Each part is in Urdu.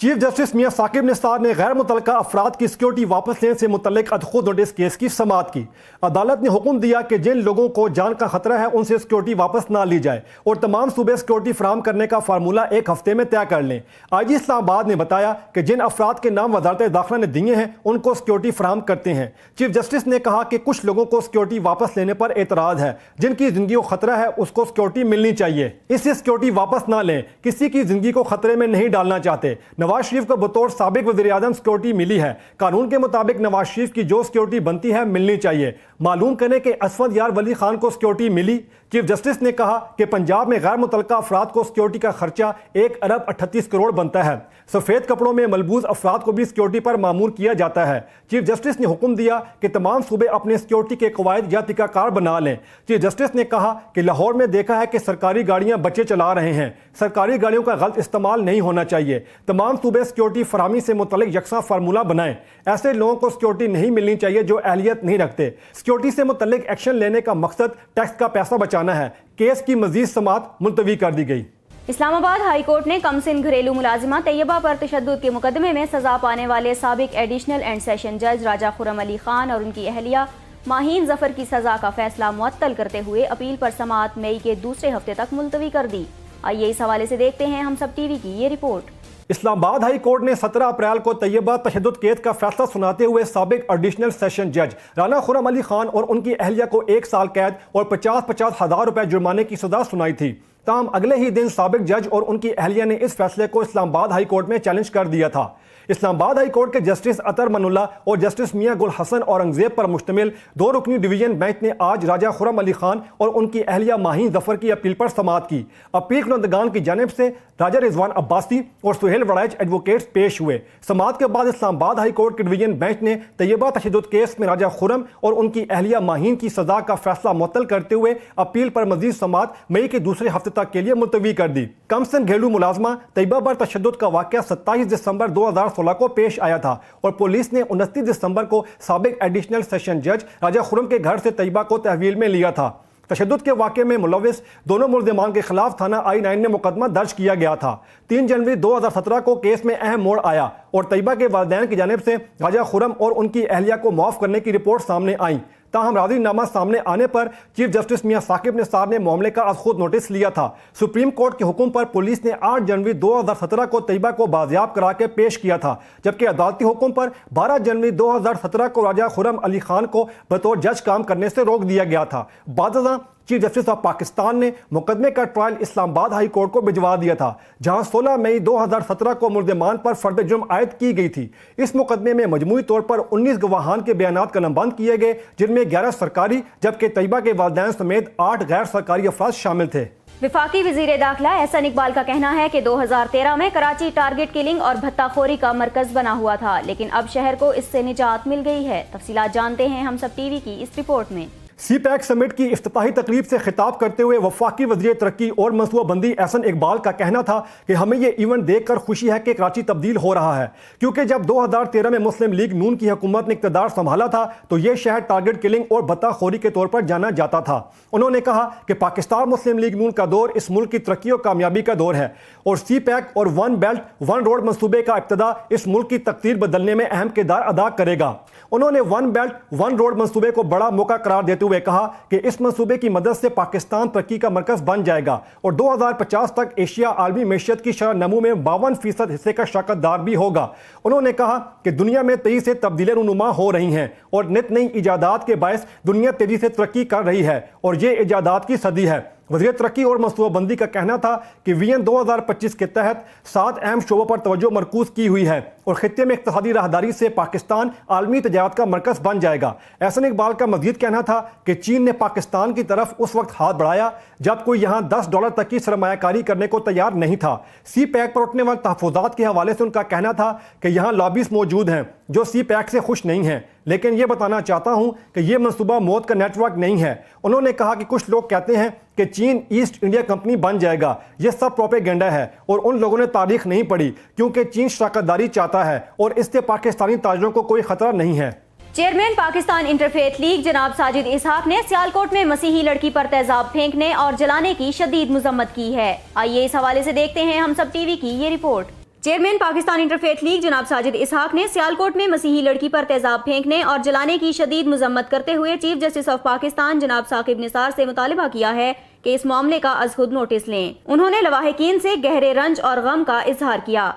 چیف جسٹس میاں ثاقب نثار نے غیر متعلقہ افراد کی سیکیورٹی واپس لینے سے متعلق خود نوٹس کیس کی سماعت کی۔ عدالت نے حکم دیا کہ جن لوگوں کو جان کا خطرہ ہے ان سے سیکیورٹی واپس نہ لی جائے اور تمام صوبے سیکیورٹی فراہم کرنے کا فارمولہ 1 ہفتے میں طے کر لیں۔ آئی جی اسلام آباد نے بتایا کہ جن افراد کے نام وزارت داخلہ نے دیے ہیں ان کو سیکیورٹی فراہم کرتے ہیں۔ چیف جسٹس نے کہا کہ کچھ لوگوں کو سیکیورٹی واپس لینے پر اعتراض ہے، جن کی زندگی کو خطرہ ہے اس کو سیکیورٹی ملنی چاہیے، اس سے سیکیورٹی واپس نہ لیں، کسی کی زندگی کو خطرے میں نہیں ڈالنا چاہتے۔ نواز شریف کو بطور سابق وزیر اعظم سیکیورٹی ملی ہے، قانون کے مطابق نواز شریف کی جو سیکیورٹی بنتی ہے ملنی چاہیے۔ معلوم کریں کہ اسود یار ولی خان کو سیکیورٹی ملی۔ چیف جسٹس نے کہا کہ پنجاب میں غیر متعلقہ افراد کو سیکیورٹی کا خرچہ 1 ارب 38 کروڑ بنتا ہے۔ سفید کپڑوں میں ملبوس افراد کو بھی سیکیورٹی پر مامور کیا جاتا ہے۔ چیف جسٹس نے حکم دیا کہ تمام صوبے اپنے سیکیورٹی کے قواعد یا طریقہ کار بنا لیں۔ چیف جسٹس نے کہا کہ لاہور میں دیکھا ہے کہ سرکاری گاڑیاں بچے چلا رہے ہیں، سرکاری گاڑیوں کا غلط استعمال نہیں ہونا چاہیے۔ تمام صوبے سیکیورٹی فراہمی سے متعلق یکساں فارمولہ بنائیں۔ ایسے لوگوں کو سیکیورٹی نہیں ملنی چاہیے جو اہلیت نہیں رکھتے۔ سیکیورٹی سے متعلق ایکشن لینے کا مقصد ٹیکس کا پیسہ بچانا ہے۔ کیس کی مزید سماعت ملتوی کر دی گئی۔ اسلام آباد ہائی کورٹ نے کم سن گھریلو ملازمہ طیبہ پر تشدد کے مقدمے میں سزا پانے والے سابق ایڈیشنل اینڈ سیشن جج راجہ خرم علی خان اور ان کی اہلیہ ماہین ظفر کی سزا کا فیصلہ معطل کرتے ہوئے اپیل پر سماعت مئی کے دوسرے ہفتے تک ملتوی کر دی۔ آئیے اس حوالے سے دیکھتے ہیں ہم سب ٹی وی کی یہ رپورٹ۔ اسلام آباد ہائی کورٹ نے 17 اپریل کو طیبہ تشدد کیس کا فیصلہ سناتے ہوئے سابق ایڈیشنل سیشن جج رانا خرم علی خان اور ان کی اہلیہ کو 1 سال قید اور 50 ہزار روپے جرمانے کی سزا سنائی تھی۔ تاہم اگلے ہی دن سابق جج اور ان کی اہلیہ نے اس فیصلے کو اسلام آباد ہائی کورٹ میں چیلنج کر دیا تھا۔ اسلام آباد ہائی کورٹ کے جسٹس اطہر من اللہ اور جسٹس میاں گل حسن اورنگزیب پر مشتمل 2 رکنی ڈویژن بینچ نے آج راجہ خرم علی خان اور ان کی اہلیہ ماہین ظفر کی اپیل پر سماعت کی۔ اپیل کنندگان کی جانب سے راجہ رضوان عباسی اور سہیل وڑائچ ایڈوکیٹس پیش ہوئے۔ سماعت کے بعد اسلام آباد ہائی کورٹ کے ڈویژن بینچ نے طیبہ تشدد کیس میں راجہ خرم اور ان کی اہلیہ ماہین کی سزا کا فیصلہ معطل کرتے ہوئے اپیل پر مزید سماعت مئی کے دوسرے ہفتے تک کے لیے ملتوی کر دی۔ کم سن گھریلو ملازمہ طیبہ پر تشدد کا واقعہ 27 دسمبر 2016 کو پیش آیا تھا اور پولیس نے 29 دسمبر کو سابق ایڈیشنل سیشن جج راجہ خرم کے گھر سے طیبہ کو تحویل میں لیا تھا۔ تشدد کے واقعے میں ملوث دونوں ملزمان کے خلاف تھانہ I-9 میں مقدمہ درج کیا گیا تھا۔ 3 جنوری 2017 کو کیس میں اہم موڑ آیا اور طیبہ کے والدین کی جانب سے راجہ خرم اور ان کی اہلیہ کو معاف کرنے کی رپورٹ سامنے آئیں۔ تاہم راضی نامہ سامنے آنے پر چیف جسٹس میاں ثاقب نثار نے معاملے کا از خود نوٹس لیا تھا۔ سپریم کورٹ کے حکم پر پولیس نے 8 جنوری 2017 کو طیبہ کو بازیاب کرا کے پیش کیا تھا، جبکہ عدالتی حکم پر 12 جنوری 2017 کو راجہ خرم علی خان کو بطور جج کام کرنے سے روک دیا گیا تھا۔ بعد ازاں چیف جسٹس آف پاکستان نے مقدمے کا ٹرائل اسلام آباد ہائی کورٹ کو بھجوا دیا تھا، جہاں 16 مئی 2017 کو ملزمان پر فرد جرم عائد کی گئی تھی۔ اس مقدمے میں مجموعی طور پر 19 گواہان کے بیانات قلم بند کیے گئے، جن میں 11 سرکاری جبکہ طیبہ کے والدین سمیت 8 غیر سرکاری افراد شامل تھے۔ وفاقی وزیر داخلہ احسن اقبال کا کہنا ہے کہ 2013 میں کراچی ٹارگٹ کلنگ اور بھتہ خوری کا مرکز بنا ہوا تھا، لیکن اب شہر کو اس سے نجات مل گئی ہے۔ تفصیلات جانتے ہیں ہم سب ٹی وی کی اس رپورٹ میں۔ سی پیک سمٹ کی افتتاحی تقریب سے خطاب کرتے ہوئے وفاقی وزیر ترقی اور منصوبہ بندی احسن اقبال کا کہنا تھا کہ ہمیں یہ ایونٹ دیکھ کر خوشی ہے کہ کراچی تبدیل ہو رہا ہے، کیونکہ جب 2013 میں مسلم لیگ نون کی حکومت نے اقتدار سنبھالا تھا تو یہ شہر ٹارگٹ کلنگ اور بھتہ خوری کے طور پر جانا جاتا تھا۔ انہوں نے کہا کہ پاکستان مسلم لیگ نون کا دور اس ملک کی ترقی اور کامیابی کا دور ہے اور سی پیک اور ون بیلٹ ون روڈ منصوبے کا ابتدا اس ملک کی تقدیر بدلنے میں اہم کردار ادا کرے گا۔ انہوں نے ون بیلٹ ون روڈ منصوبے کو بڑا موقع قرار دیتے ہوئے کہا کہ اس منصوبے کی مدد سے پاکستان ترقی کا مرکز بن جائے گا اور 2050 تک ایشیا عالمی معیشت کی شرح نمو میں 52% حصے کا شراکت دار بھی ہوگا۔ انہوں نے کہا کہ دنیا میں تیزی سے تبدیلیاں رونما ہو رہی ہیں اور نت نئی ایجادات کے باعث دنیا تیزی سے ترقی کر رہی ہے اور یہ ایجادات کی صدی ہے۔ وزیر ترقی اور منصوبہ بندی کا کہنا تھا کہ ویژن 2025 کے تحت 7 اہم شعبوں پر توجہ مرکوز کی ہوئی ہے اور خطے میں اقتصادی راہداری سے پاکستان عالمی تجارت کا مرکز بن جائے گا۔ احسن اقبال کا مزید کہنا تھا کہ چین نے پاکستان کی طرف اس وقت ہاتھ بڑھایا جب کوئی یہاں $10 تک کی سرمایہ کاری کرنے کو تیار نہیں تھا۔ سی پیک پر اٹھنے والے تحفظات کے حوالے سے ان کا کہنا تھا کہ یہاں لابیز موجود ہیں جو سی پیک سے خوش نہیں ہیں، لیکن یہ بتانا چاہتا ہوں کہ یہ منصوبہ موت کا نیٹ ورک نہیں ہے۔ انہوں نے کہا کہ کچھ لوگ کہتے ہیں کہ چین ایسٹ انڈیا کمپنی بن جائے گا، یہ سب پروپیگنڈا ہے اور ان لوگوں نے تاریخ نہیں پڑھی، کیونکہ چین شراکت داری چاہتا ہے اور اس سے پاکستانی تاجروں کو کوئی خطرہ نہیں ہے۔ چیئرمین پاکستان انٹرفیتھ لیگ جناب ساجد اسحاق نے سیالکوٹ میں مسیحی لڑکی پر تیزاب پھینکنے اور جلانے کی شدید مذمت کی ہے۔ آئیے اس حوالے سے دیکھتے ہیں ہم سب ٹی وی کی یہ report. Chairman Pakistan interfaith league جناب ساجد اسحاق نے سیالکوٹ میں مسیحی لڑکی پر تیزاب پھینکنے اور جلانے کی شدید مذمت کرتے ہوئے چیف جسٹس آف پاکستان جناب ثاقب نثار سے مطالبہ کیا ہے کہ اس معاملے کا از خود نوٹس لیں۔ انہوں نے لواحقین سے گہرے رنج اور غم کا اظہار کیا۔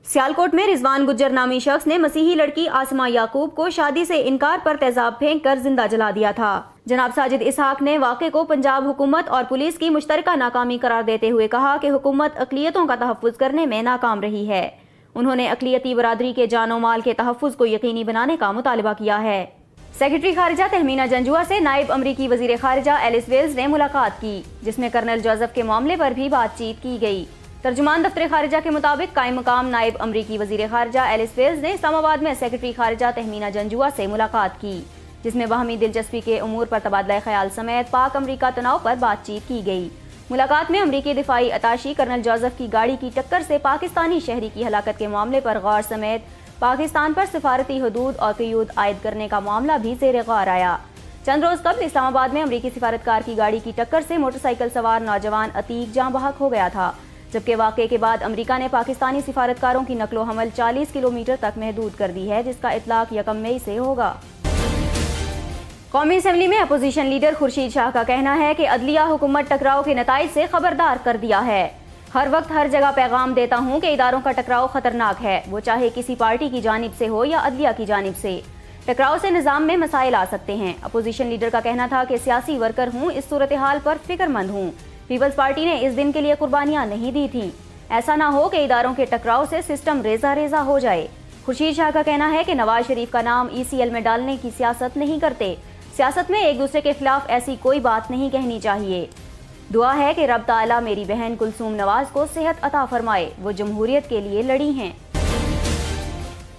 سیالکوٹ میں رضوان گجر نامی شخص نے مسیحی لڑکی آسمہ یعقوب کو شادی سے انکار پر تیزاب پھینک کر زندہ جلا دیا تھا۔ جناب ساجد اسحاق نے واقعے کو پنجاب حکومت اور پولیس کی مشترکہ ناکامی قرار دیتے ہوئے کہا کہ حکومت اقلیتوں کا تحفظ کرنے میں ناکام رہی ہے۔ انہوں نے اقلیتی برادری کے جان و مال کے تحفظ کو یقینی بنانے کا مطالبہ کیا ہے۔ سیکرٹری خارجہ تہمینہ جنجوعہ سے نائب امریکی وزیر خارجہ ایلس ویلز نے ملاقات کی، جس میں کرنل جوزف کے معاملے پر بھی بات چیت کی گئی۔ ترجمان دفتر خارجہ کے مطابق قائم مقام نائب امریکی وزیر خارجہ ایلس ویلز نے اسلام آباد میں سیکرٹری خارجہ تہمینہ جنجوعہ سے ملاقات کی، جس میں باہمی دلچسپی کے امور پر تبادلہ خیال سمیت پاک امریکہ تناؤ پر بات چیت کی گئی۔ ملاقات میں امریکی دفاعی اتاشی کرنل جوزف کی گاڑی کی ٹکر سے پاکستانی شہری کی ہلاکت کے معاملے پر غور سمیت پاکستان پر سفارتی حدود اور قیود عائد کرنے کا معاملہ بھی زیر غور آیا۔ چند روز قبل اسلام آباد میں امریکی سفارتکار کی گاڑی کی ٹکر سے موٹر سائیکل سوار نوجوان عتیق جاں بحق ہو گیا تھا، جبکہ واقعے کے بعد امریکہ نے پاکستانی سفارتکاروں کی نقل و حمل 40 کلومیٹر تک محدود کر دی ہے، جس کا اطلاق 1 مئی سے ہوگا۔ قومی اسمبلی میں اپوزیشن لیڈر خورشید شاہ کا کہنا ہے کہ عدلیہ حکومت ٹکراؤ کے نتائج سے خبردار کر دیا ہے۔ ہر وقت ہر جگہ پیغام دیتا ہوں کہ اداروں کا ٹکراؤ خطرناک ہے، وہ چاہے کسی پارٹی کی جانب سے ہو یا عدلیہ کی جانب سے۔ ٹکراؤ سے نظام میں مسائل آ سکتے ہیں۔ اپوزیشن لیڈر کا کہنا تھا کہ سیاسی ورکر ہوں، اس صورتحال پر فکر مند ہوں۔ پیپلز پارٹی نے اس دن کے لیے قربانیاں نہیں دی تھیں۔ ایسا نہ ہو کہ اداروں کے ٹکراؤ سے سسٹم ریزہ ریزہ ہو جائے۔ خورشید شاہ کا کہنا ہے کہ نواز شریف کا نام ECL میں ڈالنے کی سیاست نہیں کرتے۔ سیاست میں ایک دوسرے کے خلاف ایسی کوئی بات نہیں کہنی چاہیے۔ دعا ہے کہ رب تعالیٰ میری بہن کلثوم نواز کو صحت عطا فرمائے، وہ جمہوریت کے لیے لڑی ہیں۔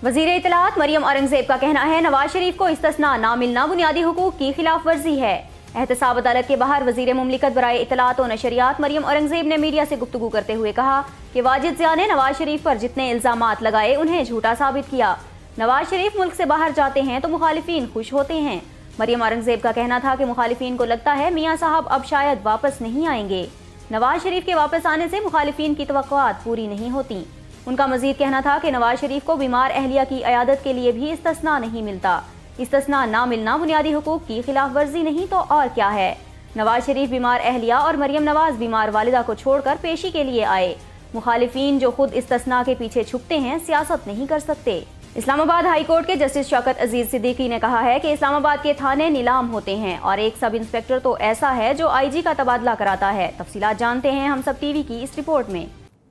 وزیر اطلاعات مریم اورنگزیب کا کہنا ہے نواز شریف کو استثناء نہ ملنا بنیادی حقوق کی خلاف ورزی ہے۔ احتساب عدالت کے باہر وزیر مملکت برائے اطلاعات و نشریات مریم اورنگزیب نے میڈیا سے گفتگو کرتے ہوئے کہا کہ واجد ضیاء نے نواز شریف پر جتنے الزامات لگائے انہیں جھوٹا ثابت کیا۔ نواز شریف ملک سے باہر جاتے ہیں تو مخالفین خوش ہوتے ہیں۔ مریم اورنگزیب کا کہنا تھا کہ مخالفین کو لگتا ہے میاں صاحب اب شاید واپس نہیں آئیں گے۔ نواز شریف کے واپس آنے سے مخالفین کی توقعات پوری نہیں ہوتی۔ ان کا مزید کہنا تھا کہ نواز شریف کو بیمار اہلیہ کی عیادت کے لیے بھی استثناء نہیں ملتا۔ استثناء نہ ملنا بنیادی حقوق کی خلاف ورزی نہیں تو اور کیا ہے؟ نواز شریف بیمار اہلیہ اور مریم نواز بیمار والدہ کو چھوڑ کر پیشی کے لیے آئے۔ مخالفین جو خود استثناء کے پیچھے چھپتے ہیں سیاست نہیں کر سکتے۔ اسلام آباد ہائی کورٹ کے جسٹس شوکت عزیز صدیقی نے کہا ہے کہ اسلام آباد کے تھانے نیلام ہوتے ہیں اور ایک سب انسپکٹر تو ایسا ہے جو IG کا تبادلہ کراتا ہے۔ تفصیلات جانتے ہیں ہم سب TV کی اس رپورٹ میں۔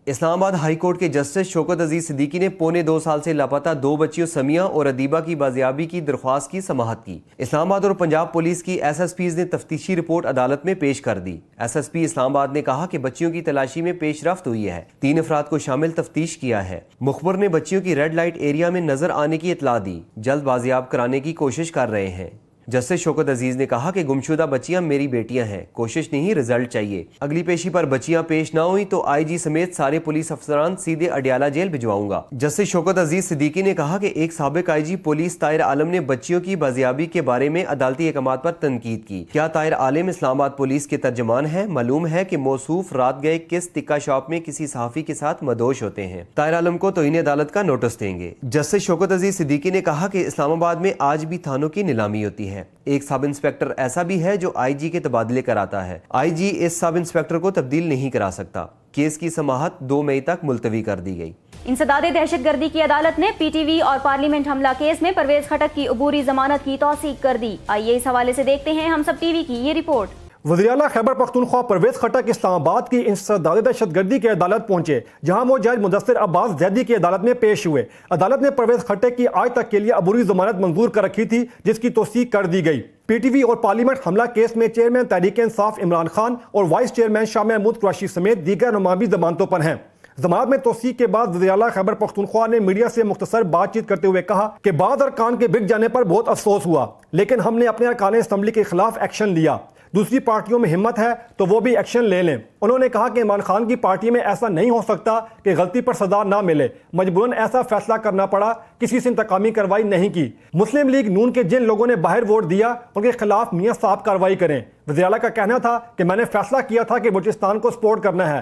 اسلام آباد ہائی کورٹ کے جسٹس شوکت عزیز صدیقی نے 2.25 سال سے لاپتہ 2 بچیوں سمیہ اور ادیبہ کی بازیابی کی درخواست کی سماعت کی۔ اسلام آباد اور پنجاب پولیس کی SSPs نے تفتیشی رپورٹ عدالت میں پیش کر دی۔ SSP اسلام آباد نے کہا کہ بچیوں کی تلاشی میں پیش رفت ہوئی ہے، 3 افراد کو شامل تفتیش کیا ہے۔ مخبر نے بچیوں کی ریڈ لائٹ ایریا میں نظر آنے کی اطلاع دی، جلد بازیاب کرانے کی کوشش کر رہے ہیں۔ جسٹس شوکت عزیز نے کہا کہ گمشدہ بچیاں میری بیٹیاں ہیں، کوشش نہیں رزلٹ چاہیے۔ اگلی پیشی پر بچیاں پیش نہ ہوئی تو IG سمیت سارے پولیس افسران سیدھے اڈیالہ جیل بھجواؤں گا۔ جسٹس شوکت عزیز صدیقی نے کہا کہ ایک سابق IG پولیس طاہر عالم نے بچیوں کی بازیابی کے بارے میں عدالتی احکامات پر تنقید کی۔ کیا طاہر عالم اسلام آباد پولیس کے ترجمان ہیں؟ معلوم ہے کہ موصوف رات گئے کس ٹکا شاپ میں کسی صحافی کے ساتھ مدوش ہوتے ہیں۔ طاہر عالم کو توہین عدالت کا نوٹس دیں گے۔ جسٹس شوکت عزیز صدیقی نے کہا کہ اسلام آباد میں آج بھی تھانوں کی نیلامی ہوتی ہے۔ ایک سب انسپیکٹر ایسا بھی ہے جو IG کے تبادلے کراتا ہے۔ IG اس سب انسپیکٹر کو تبدیل نہیں کرا سکتا۔ کیس کی سماعت 2 مئی تک ملتوی کر دی گئی۔ انسداد دہشت گردی کی عدالت نے PTV اور پارلیمنٹ حملہ کیس میں پرویز خٹک کی عبوری ضمانت کی توثیق کر دی۔ آئیے اس حوالے سے دیکھتے ہیں ہم سب TV کی یہ رپورٹ۔ وزیراعلیٰ خیبر پختونخوا پرویز خٹک اسلام آباد کی انسداد دہشت گردی کی عدالت پہنچے، جہاں وہ جج مدثر عباس زیدی کی عدالت میں پیش ہوئے۔ عدالت نے پرویز خٹک کی آج تک کے لیے عبوری ضمانت منظور کر رکھی تھی، جس کی توثیق کر دی گئی۔ PTV اور پارلیمنٹ حملہ کیس میں چیئرمین تحریک انصاف عمران خان اور وائس چیئرمین شاہ محمود قریشی سمیت دیگر نمائندہ بھی ضمانتوں پر ہیں۔ ضمانت میں توثیق کے بعد وزیراعلیٰ خیبر پختونخوا نے میڈیا سے مختصر بات چیت کرتے ہوئے کہا کہ بعض ارکان کے بک جانے پر بہت افسوس ہوا، لیکن ہم نے اپنے ارکان اسمبلی کے خلاف ایکشن لیا۔ دوسری پارٹیوں میں ہمت ہے تو وہ بھی ایکشن لے لیں۔ انہوں نے کہا کہ عمران خان کی پارٹی میں ایسا نہیں ہو سکتا کہ غلطی پر سزا نہ ملے، مجبوراً ایسا فیصلہ کرنا پڑا، کسی سے انتقامی کارروائی نہیں کی۔ مسلم لیگ نون کے جن لوگوں نے باہر ووٹ دیا ان کے خلاف میاں صاحب کارروائی کریں۔ وزیر اعلیٰ کا کہنا تھا کہ میں نے فیصلہ کیا تھا کہ بلوچستان کو سپورٹ کرنا ہے،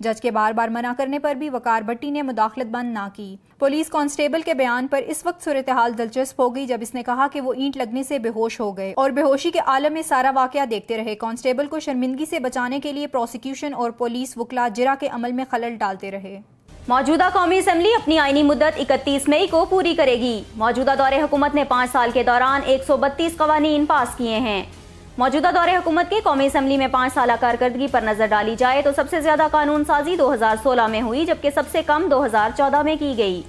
جج کے بار بار منع کرنے پر بھی وقار بھٹی نے مداخلت بند نہ کی. پولیس کانسٹیبل کے بیان پر اس وقت صورتحال دلچسپ ہو گئی جب اس نے کہا کہ وہ اینٹ لگنے سے بے ہوش ہو گئے اور بے ہوشی کے عالم میں سارا واقعہ دیکھتے رہے. کانسٹیبل کو شرمندگی سے بچانے کے لیے پروسیکیوشن اور پولیس وکلا جرا کے عمل میں خلل ڈالتے رہے. موجودہ قومی اسمبلی اپنی آئینی مدت 31 مئی کو پوری کرے گی. موجودہ دور حکومت نے 5 سال کے دوران 132 قوانین پاس کیے ہیں. موجودہ دور حکومت کے قومی اسمبلی میں 5 سالہ کارکردگی پر نظر ڈالی جائے تو سب سے زیادہ قانون سازی 2016 میں ہوئی جبکہ سب سے کم 2014 میں کی گئی.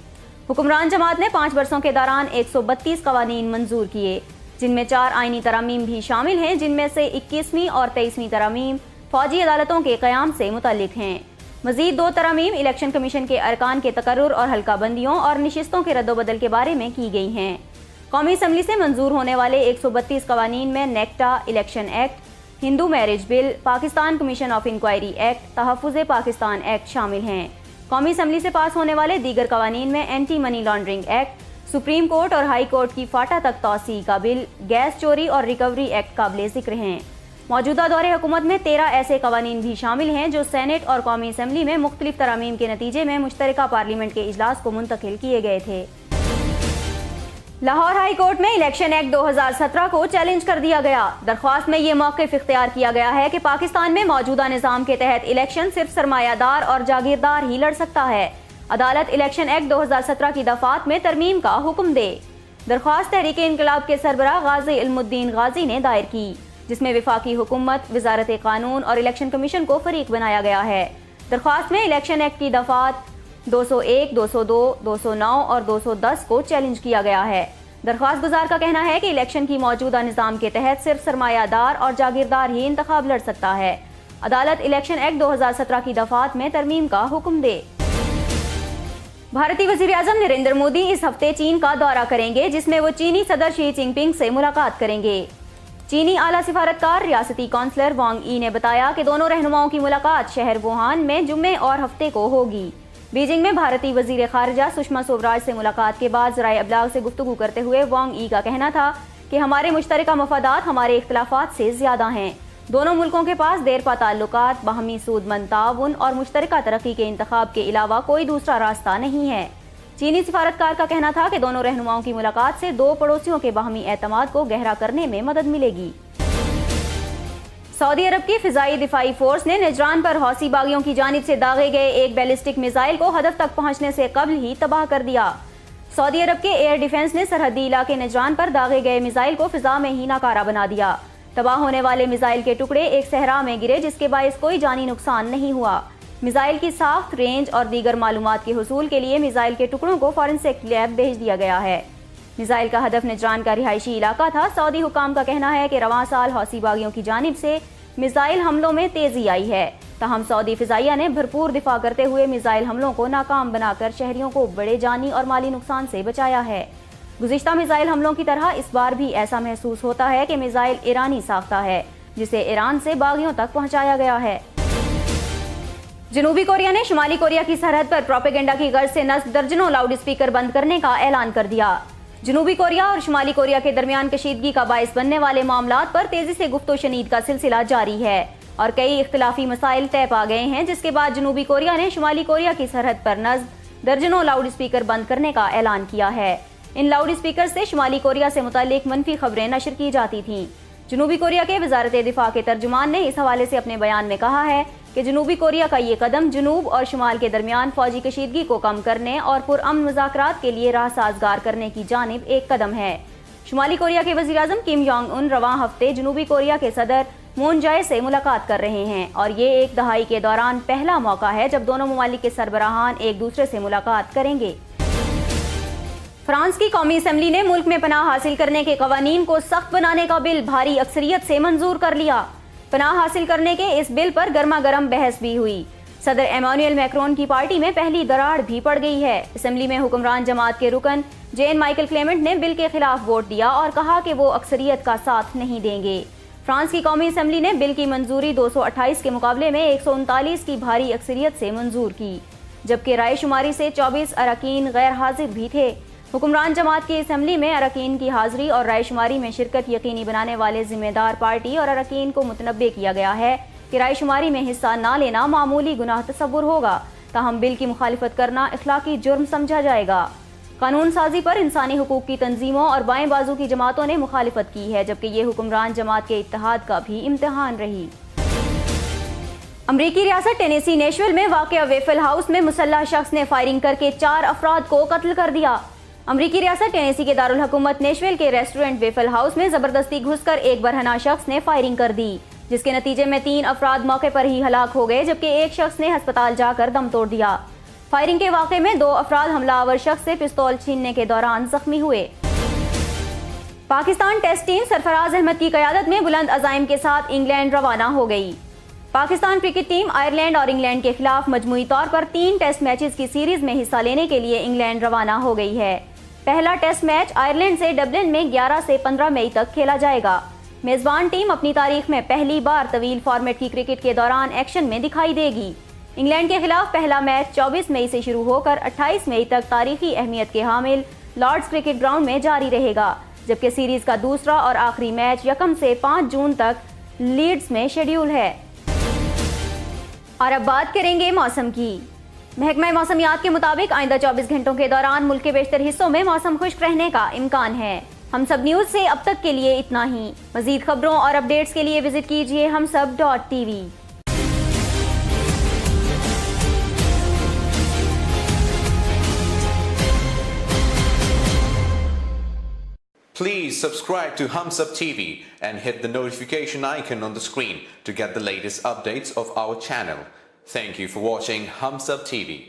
حکمران جماعت نے 5 برسوں کے دوران 132 قوانین منظور کیے جن میں 4 آئینی ترامیم بھی شامل ہیں، جن میں سے 21ویں اور 23ویں ترامیم فوجی عدالتوں کے قیام سے متعلق ہیں. مزید 2 ترامیم الیکشن کمیشن کے ارکان کے تقرر اور حلقہ بندیوں اور نشستوں کے رد و بدل کے بارے میں کی گئی ہیں. قومی اسمبلی سے منظور ہونے والے 132 قوانین میں NACTA, election act, Hindu marriage bill, Pakistan commission of inquiry act, تحفظ پاکستان ایکٹ شامل ہیں. قومی اسمبلی سے پاس ہونے والے دیگر قوانین میں anti money laundering act, supreme court اور ہائی کورٹ کی فاٹا تک توسیع کا بل، گیس چوری اور ریکوری ایکٹ قابل ذکر ہیں. موجودہ دور حکومت میں 13 ایسے قوانین بھی شامل ہیں جو سینٹ اور قومی اسمبلی میں مختلف ترامیم کے نتیجے میں مشترکہ پارلیمنٹ کے اجلاس کو منتقل کیے گئے تھے. لاہور ہائی کورٹ میں الیکشن ایکٹ 2017 کو چیلنج کر دیا گیا. درخواست میں یہ موقف اختیار کیا گیا ہے کہ پاکستان میں موجودہ نظام کے تحت الیکشن صرف سرمایہ دار اور جاگیردار ہی لڑ سکتا ہے. عدالت الیکشن ایکٹ 2017 کی دفعات میں ترمیم کا حکم دے. درخواست تحریک انقلاب کے سربراہ غازی علم الدین غازی نے دائر کی جس میں وفاقی حکومت، وزارت قانون اور الیکشن کمیشن کو فریق بنایا گیا ہے. درخواست میں الیکشن ایکٹ کی دفعات 201، 202، 209 اور 210 کو چیلنج کیا گیا ہے. درخواست گزار کا کہنا ہے کہ الیکشن کی موجودہ نظام کے تحت صرف سرمایہ دار اور جاگیردار ہی انتخاب لڑ سکتا ہے. عدالت الیکشن ایکٹ 2017 کی دفعات میں ترمیم کا حکم دے. بھارتی وزیر اعظم نریندر مودی اس ہفتے چین کا دورہ کریں گے جس میں وہ چینی صدر شی جن پنگ سے ملاقات کریں گے. چینی اعلیٰ سفارتکار ریاستی کونسلر وانگ ای نے بتایا کہ دونوں رہنماؤں کی ملاقات شہر ووہان میں جمعے اور ہفتے کو ہوگی. بیجنگ میں بھارتی وزیر خارجہ سشما سوراج سے ملاقات کے بعد ذرائع ابلاغ سے گفتگو کرتے ہوئے وانگ ای کا کہنا تھا کہ ہمارے مشترکہ مفادات ہمارے اختلافات سے زیادہ ہیں. دونوں ملکوں کے پاس دیرپا تعلقات، باہمی سود مند تعاون اور مشترکہ ترقی کے انتخاب کے علاوہ کوئی دوسرا راستہ نہیں ہے. چینی سفارتکار کا کہنا تھا کہ دونوں رہنماؤں کی ملاقات سے 2 پڑوسیوں کے باہمی اعتماد کو گہرا کرنے میں مدد ملے گی. سعودی عرب کی فضائی دفاعی فورس نے نجران پر حوثی باغیوں کی جانب سے داغے گئے ایک بیلسٹک میزائل کو ہدف تک پہنچنے سے قبل ہی تباہ کر دیا. سعودی عرب کے ایئر ڈیفنس نے سرحدی علاقے نجران پر داغے گئے میزائل کو فضا میں ہی ناکارہ بنا دیا. تباہ ہونے والے میزائل کے ٹکڑے ایک صحرا میں گرے جس کے باعث کوئی جانی نقصان نہیں ہوا. میزائل کی ساخت، رینج اور دیگر معلومات کے حصول کے لیے میزائل کے ٹکڑوں کو فورنسک لیب بھیج دیا گیا ہے. میزائل کا ہدف نجران کا رہائشی علاقہ تھا. سعودی حکام کا کہنا ہے کہ رواں سال حوثی باغیوں کی جانب سے میزائل حملوں میں تیزی آئی ہے. تاہم سعودی فضائیہ نے بھرپور دفاع کرتے ہوئے میزائل حملوں کو ناکام بنا کر شہریوں کو بڑے جانی اور مالی نقصان سے بچایا ہے. گزشتہ میزائل حملوں کی طرح اس بار بھی ایسا محسوس ہوتا ہے کہ میزائل ایرانی ساختہ ہے جسے ایران سے باغیوں تک پہنچایا گیا ہے. جنوبی کوریا نے شمالی کوریا کی سرحد پر پروپیگنڈا کی غرض سے نصب درجنوں لاؤڈ اسپیکر بند کرنے کا اعلان کر دیا. جنوبی کوریا اور شمالی کوریا کے درمیان کشیدگی کا باعث بننے والے معاملات پر تیزی سے گفت و شنید کا سلسلہ جاری ہے اور کئی اختلافی مسائل طے پا گئے ہیں جس کے بعد جنوبی کوریا نے شمالی کوریا کی سرحد پر نصب درجنوں لاؤڈ اسپیکر بند کرنے کا اعلان کیا ہے. ان لاؤڈ اسپیکر سے شمالی کوریا سے متعلق منفی خبریں نشر کی جاتی تھیں. جنوبی کوریا کے وزارت دفاع کے ترجمان نے اس حوالے سے اپنے بیان میں کہا ہے کہ جنوبی کوریا کا یہ قدم جنوب اور شمال کے درمیان فوجی کشیدگی کو کم کرنے اور پرامن مذاکرات کے لیے راہ سازگار کرنے کی جانب ایک قدم ہے. شمالی کوریا کے وزیر اعظم کم یونگ ان رواں ہفتے جنوبی کوریا کے صدر مون جائے سے ملاقات کر رہے ہیں اور یہ ایک دہائی کے دوران پہلا موقع ہے جب دونوں ممالک کے سربراہان ایک دوسرے سے ملاقات کریں گے. فرانس کی قومی اسمبلی نے ملک میں پناہ حاصل کرنے کے قوانین کو سخت بنانے کا بل بھاری اکثریت سے منظور کر لیا. پناہ حاصل کرنے کے اس بل پر گرما گرم بحث بھی ہوئی. صدر ایمانوئل میکرون کی پارٹی میں پہلی دراڑ بھی پڑ گئی ہے. اسمبلی میں حکمران جماعت کے رکن جین مائیکل کلیمنٹ نے بل کے خلاف ووٹ دیا اور کہا کہ وہ اکثریت کا ساتھ نہیں دیں گے. فرانس کی قومی اسمبلی نے بل کی منظوری 228 کے مقابلے میں 139 کی بھاری اکثریت سے منظور کی جبکہ رائے شماری سے 24 اراکین غیر حاضر بھی تھے. حکمران جماعت کی اسمبلی میں اراکین کی حاضری اور رائے شماری میں شرکت یقینی بنانے والے ذمہ دار پارٹی اور اراکین کو متنبہ کیا گیا ہے کہ رائے شماری میں حصہ نہ لینا معمولی گناہ تصور ہوگا، تاہم بل کی مخالفت کرنا اخلاقی جرم سمجھا جائے گا۔ قانون سازی پر انسانی حقوق کی تنظیموں اور بائیں بازو کی جماعتوں نے مخالفت کی ہے، جبکہ یہ حکمران جماعت کے اتحاد کا بھی امتحان رہی۔ امریکی ریاست ٹینیسی نیشول میں واقع ویفل ہاؤس میں مسلح شخص نے فائرنگ کر کے 4 افراد کو قتل کر دیا۔ امریکی ریاست ٹینیسی کے دارالحکومت نیشول کے ریسٹورنٹ ویفل ہاؤس میں زبردستی گھس کر ایک برہنہ شخص نے فائرنگ کر دی، جس کے نتیجے میں 3 افراد موقع پر ہی ہلاک ہو گئے، جبکہ ایک شخص نے ہسپتال جا کر دم توڑ دیا۔ فائرنگ کے واقعے میں 2 افراد حملہ آور شخص سے پستول چھیننے کے دوران زخمی ہوئے۔ پاکستان ٹیسٹ ٹیم سرفراز احمد کی قیادت میں بلند عزائم کے ساتھ انگلینڈ روانہ ہو گئی۔ پاکستان کرکٹ ٹیم آئرلینڈ اور انگلینڈ کے خلاف مجموعی طور پر 3 ٹیسٹ میچز کی سیریز میں حصہ لینے کے لیے انگلینڈ روانہ ہو گئی ہے۔ پہلا ٹیسٹ میچ آئرلینڈ سے ڈبلن میں 11 سے 15 مئی تک کھیلا جائے گا۔ میزبان ٹیم اپنی تاریخ میں پہلی بار طویل فارمیٹ کی کرکٹ کے دوران ایکشن میں دکھائی دے گی۔ انگلینڈ کے خلاف پہلا میچ 24 مئی سے شروع ہو کر 28 مئی تک تاریخی اہمیت کے حامل لارڈز کرکٹ گراؤنڈ میں جاری رہے گا، جبکہ سیریز کا دوسرا اور آخری میچ 1 سے 5 جون تک لیڈز میں شیڈیول ہے۔ اور اب بات کریں گے موسم کی۔ محکمہ موسمیات کے مطابق آئندہ 24 گھنٹوں کے دوران ملک کے بیشتر حصوں میں موسم خشک رہنے کا امکان ہے۔ ہم سب نیوز سے اب تک کے لیے اتنا ہی۔ مزید خبروں اور اپڈیٹس کے لیے وزٹ کیجیے humsab.tv۔ Please subscribe to HumSub TV and hit the notification icon on the screen to get the latest updates of our channel. Thank you for watching HumSub TV.